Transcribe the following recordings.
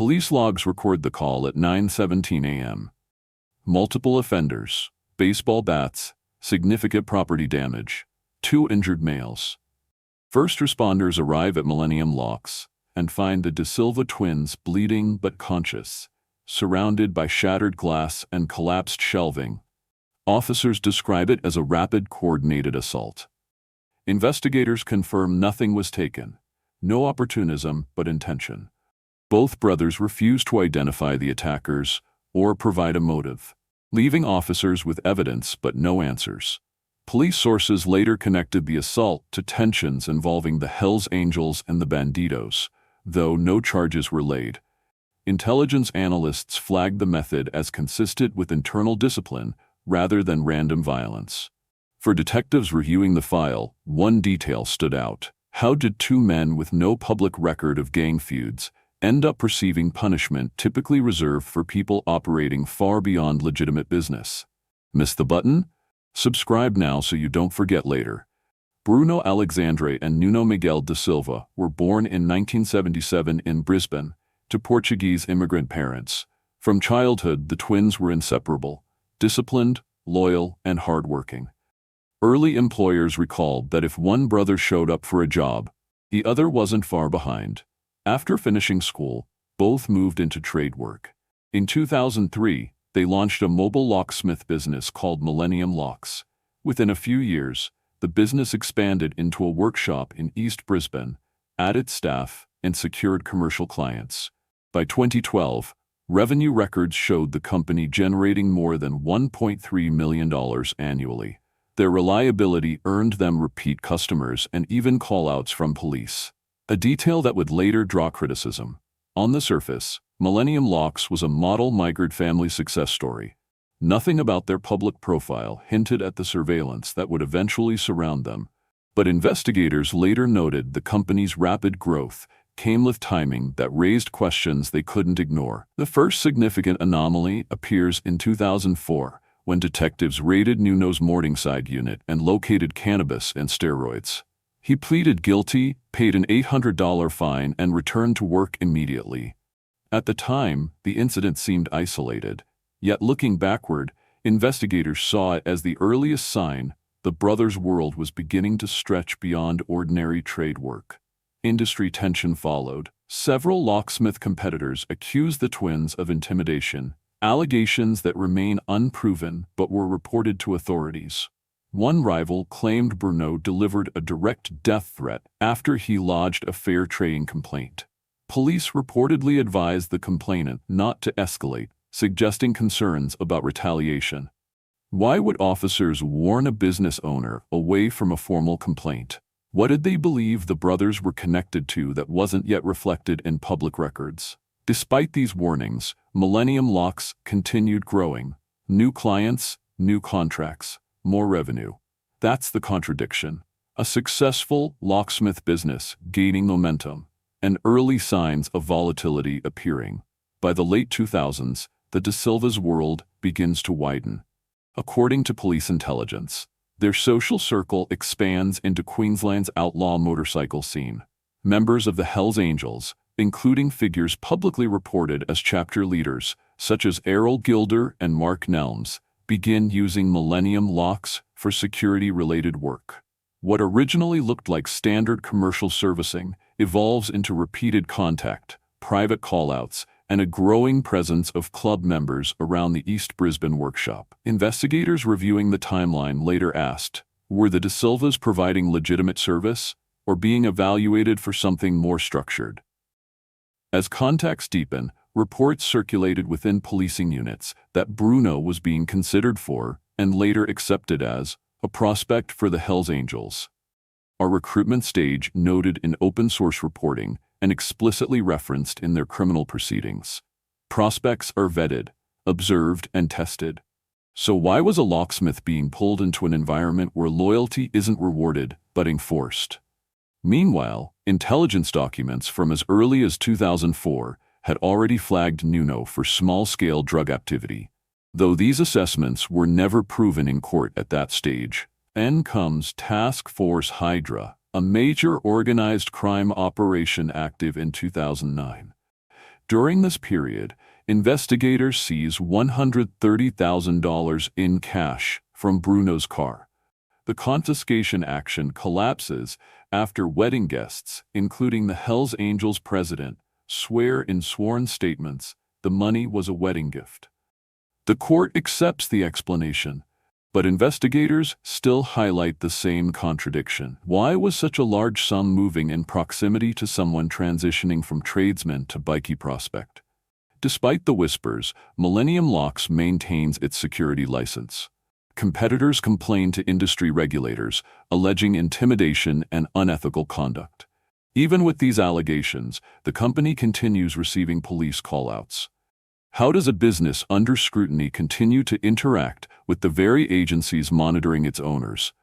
Police logs record the call at 9:17 a.m. Multiple offenders, baseball bats, significant property damage, 2 injured males. First responders arrive at Millennium Locks and find the De Silva twins bleeding but conscious, surrounded by shattered glass and collapsed shelving. Officers describe it as a rapid, coordinated assault. Investigators confirm nothing was taken, no opportunism but intention. Both brothers refuse to identify the attackers or provide a motive, leaving officers with evidence but no answers. Police sources later connected the assault to tensions involving the Hells Angels and the Bandidos, though no charges were laid. Intelligence analysts flagged the method as consistent with internal discipline rather than random violence. For detectives reviewing the file, one detail stood out. How did 2 men with no public record of gang feuds end up receiving punishment typically reserved for people operating far beyond legitimate business? Miss the button? Subscribe now so you don't forget later. Bruno Alexandre and Nuno Miguel de Silva were born in 1977 in Brisbane to Portuguese immigrant parents. From childhood, the twins were inseparable, disciplined, loyal, and hardworking. Early employers recalled that if one brother showed up for a job, the other wasn't far behind. After finishing school, both moved into trade work. In 2003, they launched a mobile locksmith business called Millennium Locks. Within a few years, the business expanded into a workshop in East Brisbane, added staff, and secured commercial clients. By 2012, revenue records showed the company generating more than $1.3 million annually. Their reliability earned them repeat customers and even callouts from police, a detail that would later draw criticism. On the surface, Millennium Locks was a model migrant family success story. Nothing about their public profile hinted at the surveillance that would eventually surround them, but investigators later noted the company's rapid growth came with timing that raised questions they couldn't ignore. The first significant anomaly appears in 2004, when detectives raided Nuno's Morningside unit and located cannabis and steroids. He pleaded guilty, paid an $800 fine, and returned to work immediately. At the time, the incident seemed isolated. Yet looking backward, investigators saw it as the earliest sign the brothers' world was beginning to stretch beyond ordinary trade work. Industry tension followed. Several locksmith competitors accused the twins of intimidation, allegations that remain unproven but were reported to authorities. One rival claimed Bruno delivered a direct death threat after he lodged a fair trading complaint. Police reportedly advised the complainant not to escalate, suggesting concerns about retaliation. Why would officers warn a business owner away from a formal complaint? What did they believe the brothers were connected to that wasn't yet reflected in public records? Despite these warnings, Millennium Locks continued growing. New clients, new contracts, more revenue. That's the contradiction. A successful locksmith business gaining momentum, and early signs of volatility appearing. By the late 2000s, the De Silva's world begins to widen. According to police intelligence, their social circle expands into Queensland's outlaw motorcycle scene. Members of the Hells Angels, including figures publicly reported as chapter leaders, such as Errol Gilder and Mark Nelms, begin using Millennium Locks for security-related work. What originally looked like standard commercial servicing evolves into repeated contact, private callouts, and a growing presence of club members around the East Brisbane workshop. Investigators reviewing the timeline later asked, were the De Silvas providing legitimate service or being evaluated for something more structured? As contacts deepen, reports circulated within policing units that Bruno was being considered for, and later accepted as, a prospect for the Hells Angels. Our recruitment stage noted in open-source reporting and explicitly referenced in their criminal proceedings. Prospects are vetted, observed, and tested. So why was a locksmith being pulled into an environment where loyalty isn't rewarded but enforced? Meanwhile, intelligence documents from as early as 2004 had already flagged Nuno for small-scale drug activity. Though these assessments were never proven in court at that stage. Then comes Task Force Hydra, a major organized crime operation active in 2009. During this period, investigators seize $130,000 in cash from Bruno's car. The confiscation action collapses after wedding guests, including the Hells Angels president, swear in sworn statements the money was a wedding gift. The court accepts the explanation, but investigators still highlight the same contradiction. Why was such a large sum moving in proximity to someone transitioning from tradesman to bikie prospect? Despite the whispers, Millennium Locks maintains its security license. Competitors complain to industry regulators, alleging intimidation and unethical conduct. Even with these allegations, the company continues receiving police callouts. How does a business under scrutiny continue to interact with the very agencies monitoring its owners?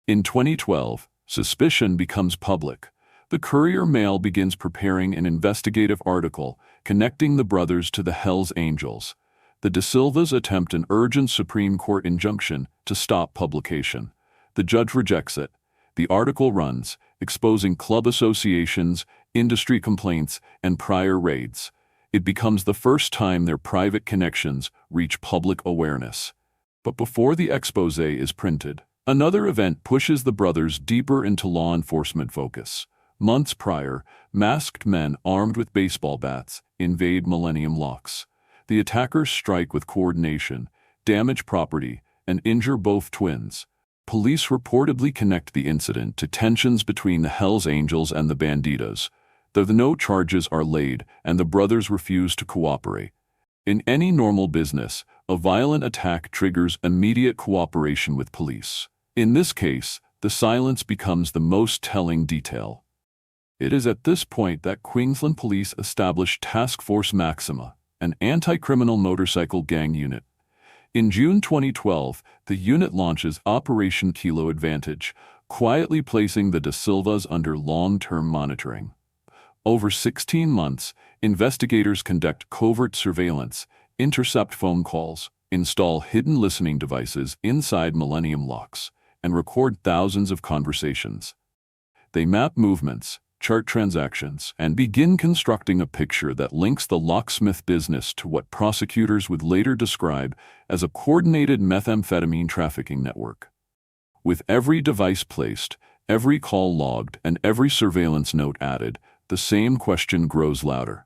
In 2012, suspicion becomes public. The Courier-Mail begins preparing an investigative article connecting the brothers to the Hells Angels. The De Silvas attempt an urgent Supreme Court injunction to stop publication. The judge rejects it. The article runs, exposing club associations, industry complaints, and prior raids. It becomes the first time their private connections reach public awareness. But before the expose is printed, another event pushes the brothers deeper into law enforcement focus. Months prior, masked men armed with baseball bats invade Millennium Locks. The attackers strike with coordination, damage property, and injure both twins. Police reportedly connect the incident to tensions between the Hells Angels and the Bandidos, though no charges are laid and the brothers refuse to cooperate. In any normal business, a violent attack triggers immediate cooperation with police. In this case, the silence becomes the most telling detail. It is at this point that Queensland Police establish Task Force Maxima, an anti-criminal motorcycle gang unit. In June 2012, the unit launches Operation Kilo Advantage, quietly placing the De Silvas under long-term monitoring. Over 16 months, investigators conduct covert surveillance, intercept phone calls, install hidden listening devices inside Millennium Locks, and record thousands of conversations. They map movements, chart transactions, and begin constructing a picture that links the locksmith business to what prosecutors would later describe as a coordinated methamphetamine trafficking network. With every device placed, every call logged, and every surveillance note added, the same question grows louder.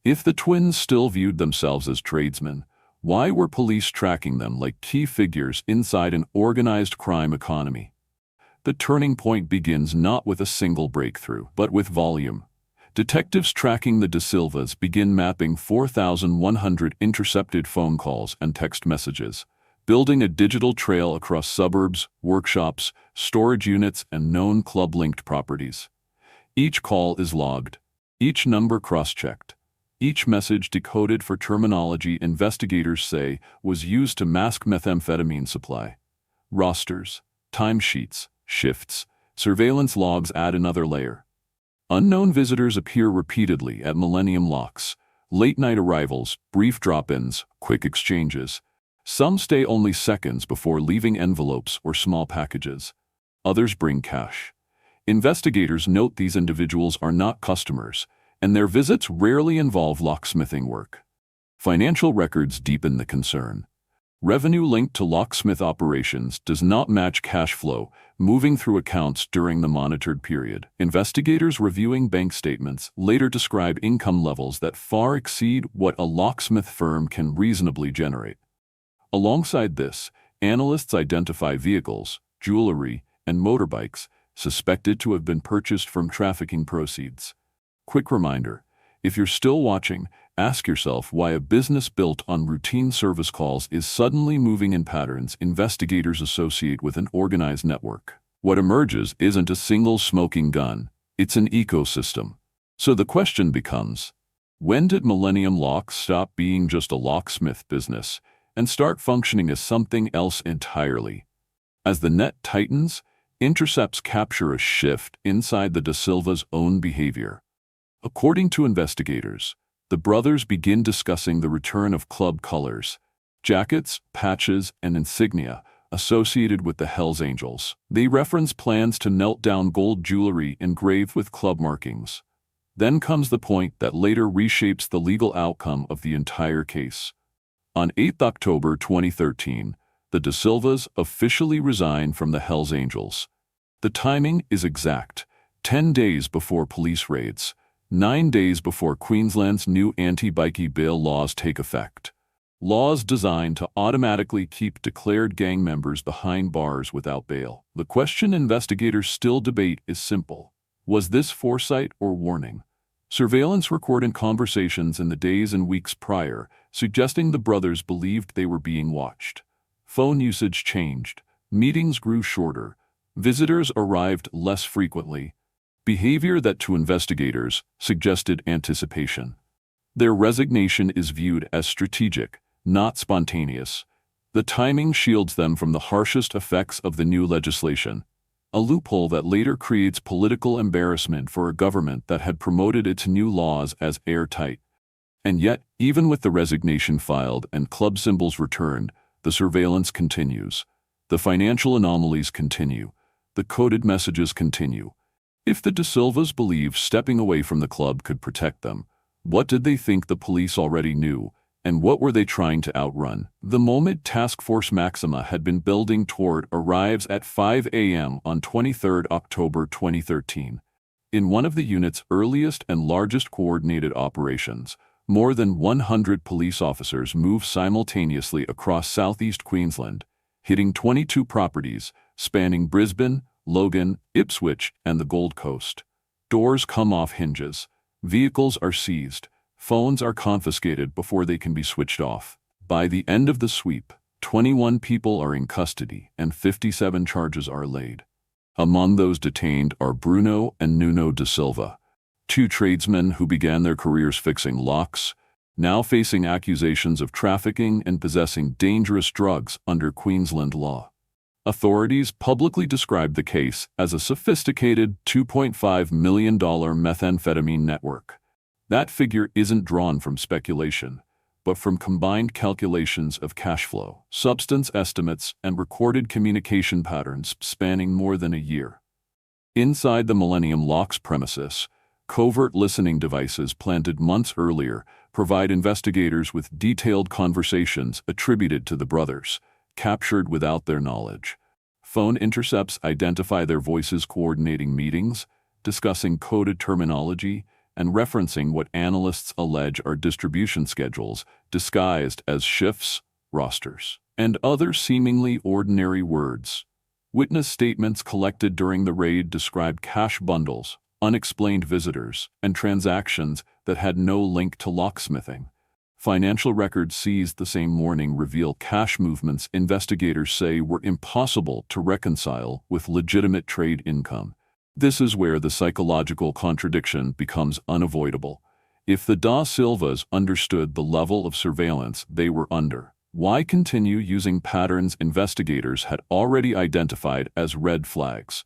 If the twins still viewed themselves as tradesmen, why were police tracking them like key figures inside an organized crime economy? The turning point begins not with a single breakthrough, but with volume. Detectives tracking the De Silvas begin mapping 4,100 intercepted phone calls and text messages, building a digital trail across suburbs, workshops, storage units, and known club-linked properties. Each call is logged, each number cross-checked, each message decoded for terminology investigators say was used to mask methamphetamine supply. Rosters, timesheets, shifts, surveillance logs add another layer. Unknown visitors appear repeatedly at Millennium Locks. Late-night arrivals, brief drop-ins, quick exchanges. Some stay only seconds before leaving envelopes or small packages. Others bring cash. Investigators note these individuals are not customers, and their visits rarely involve locksmithing work. Financial records deepen the concern. Revenue linked to locksmith operations does not match cash flow moving through accounts during the monitored period. Investigators reviewing bank statements later describe income levels that far exceed what a locksmith firm can reasonably generate. Alongside this, analysts identify vehicles, jewelry, and motorbikes suspected to have been purchased from trafficking proceeds. Quick reminder, if you're still watching, ask yourself why a business built on routine service calls is suddenly moving in patterns investigators associate with an organized network. What emerges isn't a single smoking gun, it's an ecosystem. So the question becomes, when did Millennium Locks stop being just a locksmith business and start functioning as something else entirely? As the net tightens, intercepts capture a shift inside the De Silva's own behavior. According to investigators, the brothers begin discussing the return of club colors, jackets, patches, and insignia associated with the Hells Angels. They reference plans to melt down gold jewelry engraved with club markings. Then comes the point that later reshapes the legal outcome of the entire case. On 8 October 2013, the De Silvas officially resigned from the Hells Angels. The timing is exact: 10 days before police raids, 9 days before Queensland's new anti-bikie bail laws take effect. Laws designed to automatically keep declared gang members behind bars without bail. The question investigators still debate is simple: was this foresight or warning? Surveillance recorded conversations in the days and weeks prior, suggesting the brothers believed they were being watched. Phone usage changed, meetings grew shorter, visitors arrived less frequently, behavior that to investigators suggested anticipation. Their resignation is viewed as strategic, not spontaneous. The timing shields them from the harshest effects of the new legislation, a loophole that later creates political embarrassment for a government that had promoted its new laws as airtight. And yet, even with the resignation filed and club symbols returned, the surveillance continues. The financial anomalies continue. The coded messages continue. If the De Silvas believed stepping away from the club could protect them, what did they think the police already knew, and what were they trying to outrun? The moment Task Force Maxima had been building toward arrives at 5 a.m. on 23 October 2013. In one of the unit's earliest and largest coordinated operations, more than 100 police officers move simultaneously across Southeast Queensland, hitting 22 properties, spanning Brisbane, Logan, Ipswich, and the Gold Coast. Doors come off hinges. Vehicles are seized. Phones are confiscated before they can be switched off. By the end of the sweep, 21 people are in custody and 57 charges are laid. Among those detained are Bruno and Nuno de Silva, two tradesmen who began their careers fixing locks, now facing accusations of trafficking and possessing dangerous drugs under Queensland law. Authorities publicly described the case as a sophisticated $2.5 million methamphetamine network. That figure isn't drawn from speculation, but from combined calculations of cash flow, substance estimates, and recorded communication patterns spanning more than a year. Inside the Millennium Locks premises, covert listening devices planted months earlier provide investigators with detailed conversations attributed to the brothers, captured without their knowledge. Phone intercepts identify their voices coordinating meetings, discussing coded terminology, and referencing what analysts allege are distribution schedules disguised as shifts, rosters, and other seemingly ordinary words. Witness statements collected during the raid described cash bundles, unexplained visitors, and transactions that had no link to locksmithing. Financial records seized the same morning reveal cash movements investigators say were impossible to reconcile with legitimate trade income. This is where the psychological contradiction becomes unavoidable. If the Da Silvas understood the level of surveillance they were under, why continue using patterns investigators had already identified as red flags?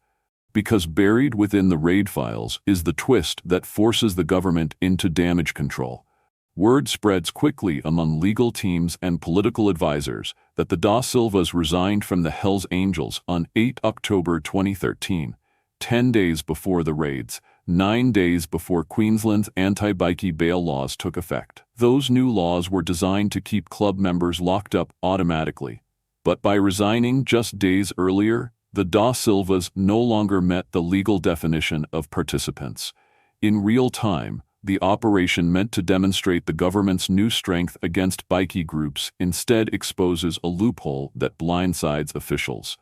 Because buried within the raid files is the twist that forces the government into damage control. Word spreads quickly among legal teams and political advisors that the Da Silvas resigned from the Hells Angels on 8 October 2013. 10 days before the raids, 9 days before Queensland's anti-bikie bail laws took effect. Those new laws were designed to keep club members locked up automatically. But by resigning just days earlier, the Da Silvas no longer met the legal definition of participants. In real time, the operation meant to demonstrate the government's new strength against bikie groups instead exposes a loophole that blindsides officials.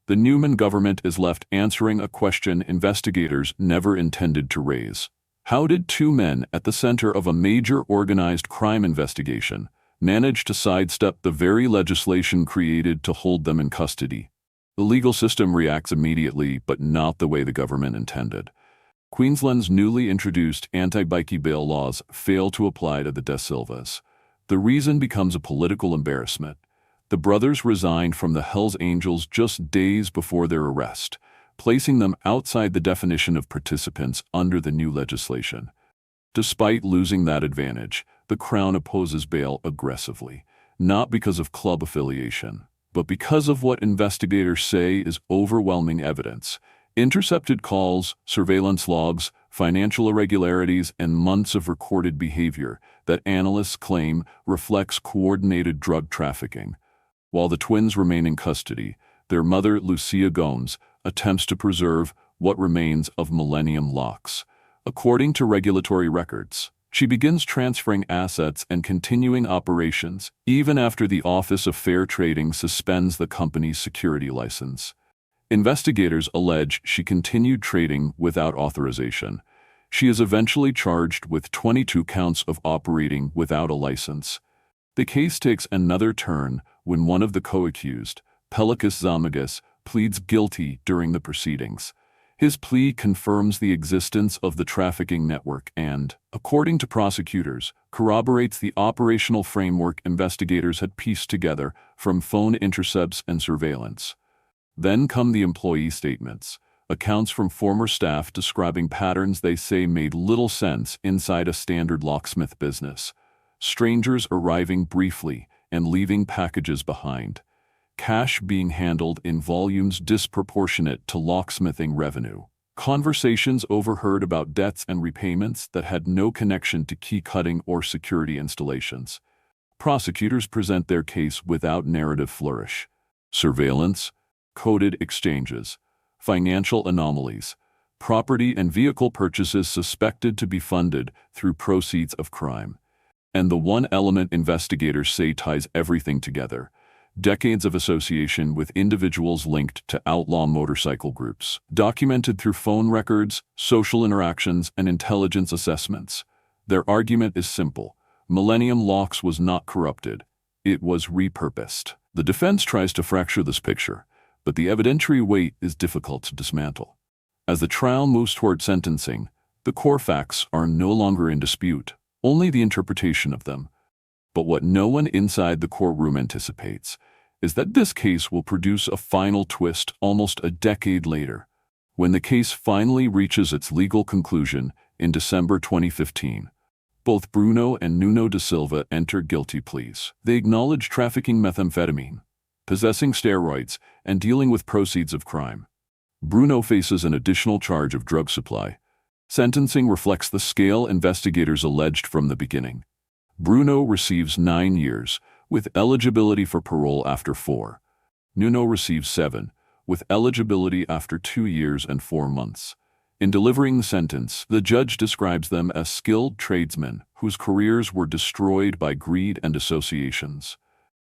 The Newman government is left answering a question investigators never intended to raise. How did two men at the center of a major organized crime investigation manage to sidestep the very legislation created to hold them in custody? The legal system reacts immediately, but not the way the government intended. Queensland's newly introduced anti-bikie bail laws fail to apply to the De Silvas. The reason becomes a political embarrassment. The brothers resigned from the Hells Angels just days before their arrest, placing them outside the definition of participants under the new legislation. Despite losing that advantage, the Crown opposes bail aggressively, not because of club affiliation, but because of what investigators say is overwhelming evidence. Intercepted calls, surveillance logs, financial irregularities, and months of recorded behavior that analysts claim reflects coordinated drug trafficking. While the twins remain in custody, their mother, Lucia Gomes, attempts to preserve what remains of Millennium Locks. According to regulatory records, she begins transferring assets and continuing operations even after the Office of Fair Trading suspends the company's security license. Investigators allege she continued trading without authorization. She is eventually charged with 22 counts of operating without a license. The case takes another turn when one of the co-accused, Pelikas Zamagas, pleads guilty during the proceedings. His plea confirms the existence of the trafficking network and, according to prosecutors, corroborates the operational framework investigators had pieced together from phone intercepts and surveillance. Then come the employee statements, accounts from former staff describing patterns they say made little sense inside a standard locksmith business. Strangers arriving briefly and leaving packages behind. Cash being handled in volumes disproportionate to locksmithing revenue. Conversations overheard about debts and repayments that had no connection to key cutting or security installations. Prosecutors present their case without narrative flourish. Surveillance, coded exchanges, financial anomalies, property and vehicle purchases suspected to be funded through proceeds of crime. And the one element investigators say ties everything together: decades of association with individuals linked to outlaw motorcycle groups, documented through phone records, social interactions, and intelligence assessments. Their argument is simple: Millennium Locks was not corrupted, it was repurposed. The defense tries to fracture this picture, but the evidentiary weight is difficult to dismantle. As the trial moves toward sentencing, the core facts are no longer in dispute, only the interpretation of them. But what no one inside the courtroom anticipates is that this case will produce a final twist almost a decade later, when the case finally reaches its legal conclusion in December 2015. Both Bruno and Nuno de Silva enter guilty pleas. They acknowledge trafficking methamphetamine, possessing steroids, and dealing with proceeds of crime. Bruno faces an additional charge of drug supply. Sentencing reflects the scale investigators alleged from the beginning. Bruno receives 9 years, with eligibility for parole after 4. Nuno receives 7, with eligibility after 2 years and 4 months. In delivering the sentence, the judge describes them as skilled tradesmen whose careers were destroyed by greed and associations.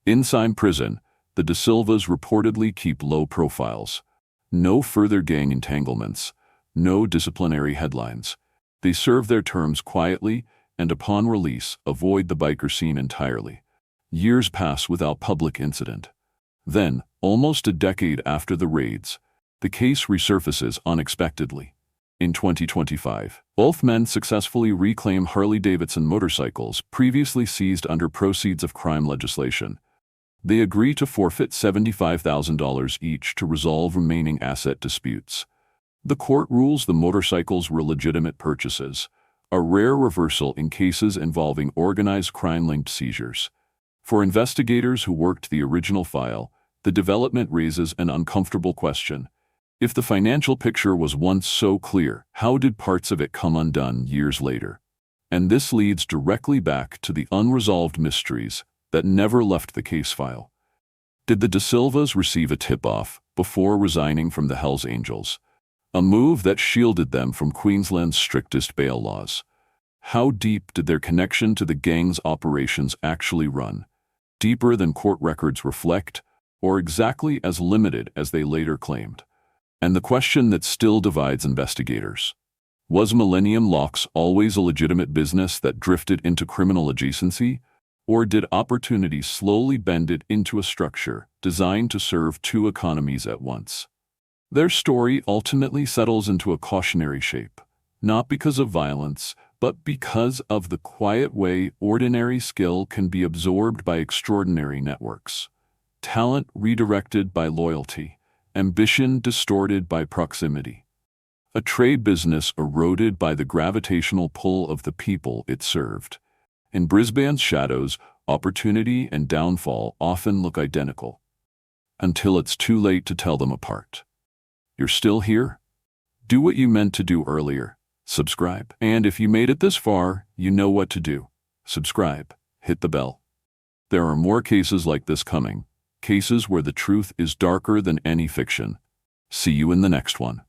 Inside prison, the De Silvas reportedly keep low profiles. No further gang entanglements, no disciplinary headlines. They serve their terms quietly and upon release avoid the biker scene entirely. Years pass without public incident. Then, almost a decade after the raids, the case resurfaces unexpectedly. In 2025, both men successfully reclaim Harley-Davidson motorcycles previously seized under proceeds of crime legislation. They agree to forfeit $75,000 each to resolve remaining asset disputes. The court rules the motorcycles were legitimate purchases, a rare reversal in cases involving organized crime-linked seizures. For investigators who worked the original file, the development raises an uncomfortable question. If the financial picture was once so clear, how did parts of it come undone years later? And this leads directly back to the unresolved mysteries that never left the case file. Did the De Silvas receive a tip-off before resigning from the Hells Angels? A move that shielded them from Queensland's strictest bail laws. How deep did their connection to the gang's operations actually run? Deeper than court records reflect, or exactly as limited as they later claimed? And the question that still divides investigators: was Millennium Locks always a legitimate business that drifted into criminal adjacency? Or did opportunity slowly bend it into a structure designed to serve two economies at once? Their story ultimately settles into a cautionary shape, not because of violence, but because of the quiet way ordinary skill can be absorbed by extraordinary networks. Talent redirected by loyalty, ambition distorted by proximity. A trade business eroded by the gravitational pull of the people it served. In Brisbane's shadows, opportunity and downfall often look identical, until it's too late to tell them apart. You're still here? Do what you meant to do earlier. Subscribe. And if you made it this far, you know what to do. Subscribe. Hit the bell. There are more cases like this coming. Cases where the truth is darker than any fiction. See you in the next one.